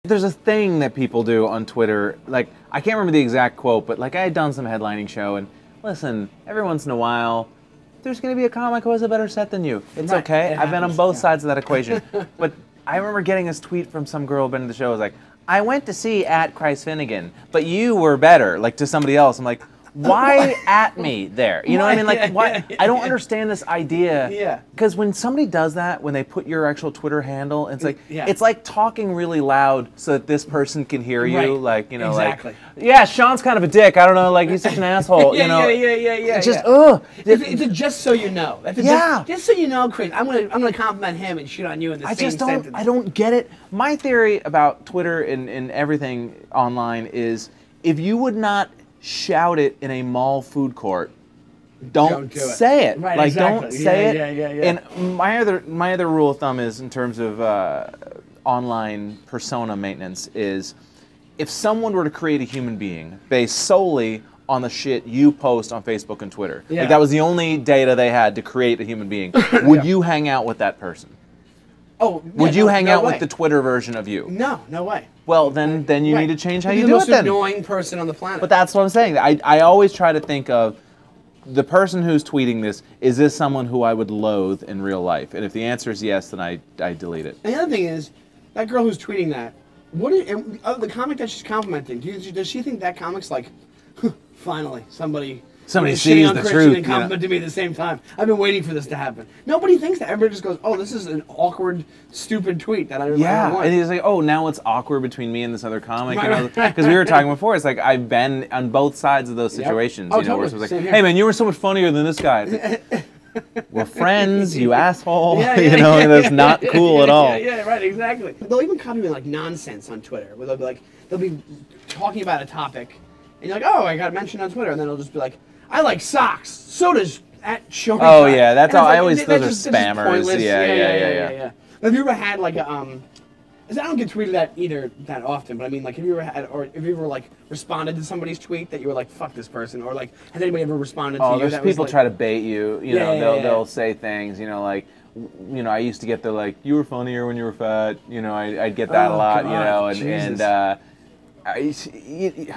There's a thing that people do on Twitter, like, I can't remember the exact quote, but like I had done some headlining show, and listen, every once in a while, there's going to be a comic who has a better set than you. It's okay. I've been on both sides of that equation. But I remember getting this tweet from some girl who'd been to the show. It was like, I went to see @Christ Finnegan, but you were better, like to somebody else. I'm like, why at me there? You know what I mean? Like, why? I don't understand this idea. Yeah. Because when somebody does that, when they put your actual Twitter handle, it's like talking really loud so that this person can hear you. Right. Like, you know, exactly. like, yeah, Sean's kind of a dick. I don't know, like he's such an asshole. You know? Yeah. Just It's just so you know. Just so you know, Chris. I'm gonna compliment him and shit on you in the same sentence. I don't get it. My theory about Twitter and everything online is if you would not shout it in a mall food court, don't say it. Right, like exactly. don't say it. Yeah. And my other rule of thumb is in terms of online persona maintenance is if someone were to create a human being based solely on the shit you post on Facebook and Twitter, like that was the only data they had to create a human being, would you hang out with that person? Oh, would you hang out with the Twitter version of you? No way. Well, then you need to change how you do it. You're the most annoying person on the planet. But that's what I'm saying. I always try to think of the person who's tweeting this. Is this someone who I would loathe in real life? And if the answer is yes, then I delete it. And the other thing is, that girl who's tweeting that, the comic that she's complimenting, does she think that comic's like, finally, somebody sees the truth and complimented me at the same time. I've been waiting for this to happen. Nobody thinks that. Everybody just goes, "Oh, this is an awkward, stupid tweet that I don't want." And he's like, "Oh, now it's awkward between me and this other comic." Because we were talking before. It's like I've been on both sides of those situations. Oh, you know, totally. where it's like, "Hey, man, you were so much funnier than this guy." We're friends, you asshole. You know, and that's not cool at all. Yeah, right, exactly. They'll even copy me like nonsense on Twitter, where they'll be talking about a topic, and you're like, "Oh, I got mentioned on Twitter," and then it'll just be like, I like socks. So does @Showing. Oh yeah, that's all. I always those are spammers. Yeah. Have you ever had like a I don't get tweeted at either that often, but I mean, like, have you ever had, or have you ever like responded to somebody's tweet that you were like, "Fuck this person," or like, has anybody ever responded to you? There's people try to bait you. You know, they'll say things. You know, like, you know, I used to get the like, "You were funnier when you were fat." You know, I'd get that a lot. God, you know,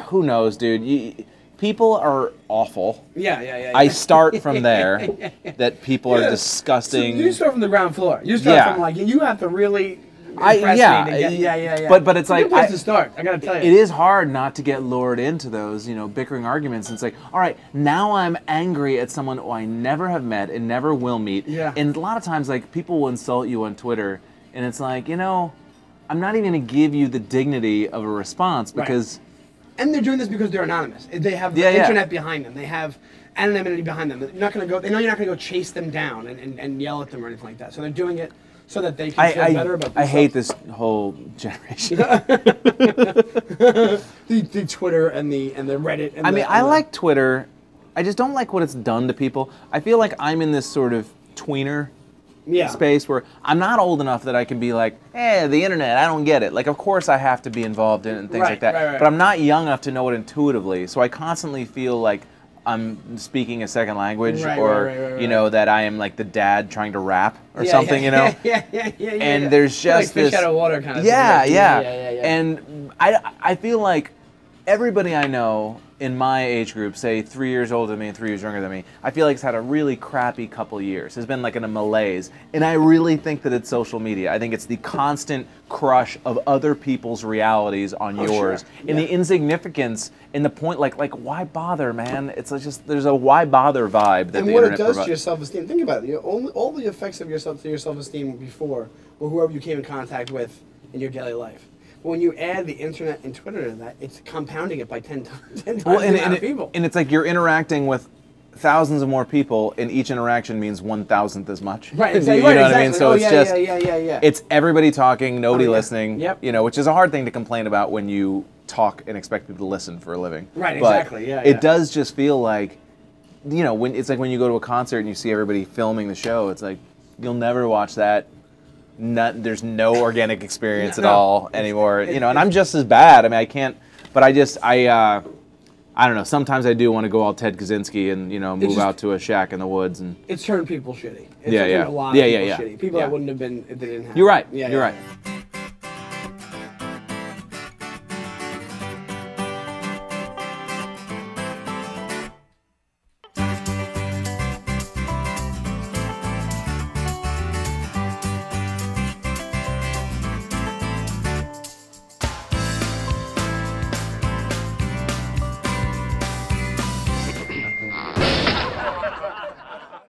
who knows, dude. People are awful. Yeah. I start from there. That people are disgusting. So you start from the ground floor. You start from like you have to really. Yeah. But it's like a good place to start. I gotta tell you, it is hard not to get lured into those, you know, bickering arguments. And it's like, all right, now I'm angry at someone who I never have met and never will meet. Yeah. And a lot of times, like, people will insult you on Twitter, and it's like, you know, I'm not even gonna give you the dignity of a response because. And they're doing this because they're anonymous. They have the internet behind them. They have anonymity behind them. They're not going to go. They know you're not going to go chase them down and yell at them or anything like that. So they're doing it so that they can feel better about themselves. I hate this whole generation. the Twitter and the Reddit. And I like Twitter. I just don't like what it's done to people. I feel like I'm in this sort of tweener space where I'm not old enough that I can be like, the internet, I don't get it. Like, of course I have to be involved in it and things like that. But I'm not young enough to know it intuitively. So I constantly feel like I'm speaking a second language you know, that I am like the dad trying to rap or something, you know? And there's just like fish out of water kind of thing. And I feel like everybody I know in my age group, say 3 years older than me and 3 years younger than me, I feel like it's had a really crappy couple years. It's been like in a malaise. And I really think that it's social media. I think it's the constant crush of other people's realities on yours. And the insignificance and the point, like why bother, man? It's like just, there's a why bother vibe that the internet provides. And what it does to your self-esteem, think about it. All the effects of your self-esteem before were whoever you came in contact with in your daily life. But when you add the internet and Twitter to that, it's compounding it by 10 times the amount of people. And it's like you're interacting with thousands of more people, and each interaction means 1,000th as much. Right, exactly. You know what I mean? So it's just, yeah. It's everybody talking, nobody listening. You know, which is a hard thing to complain about when you talk and expect people to listen for a living. Right, exactly. It does just feel like, you know, when it's like when you go to a concert and you see everybody filming the show, it's like you'll never watch that. There's no organic experience at all anymore, you know, and I'm just as bad. I mean, I can't, but I don't know. Sometimes I do want to go all Ted Kaczynski and, you know, move out to a shack in the woods and. It's turned people shitty. It's turned a lot of people shitty. People that wouldn't have been if they didn't have. You're right. You're right.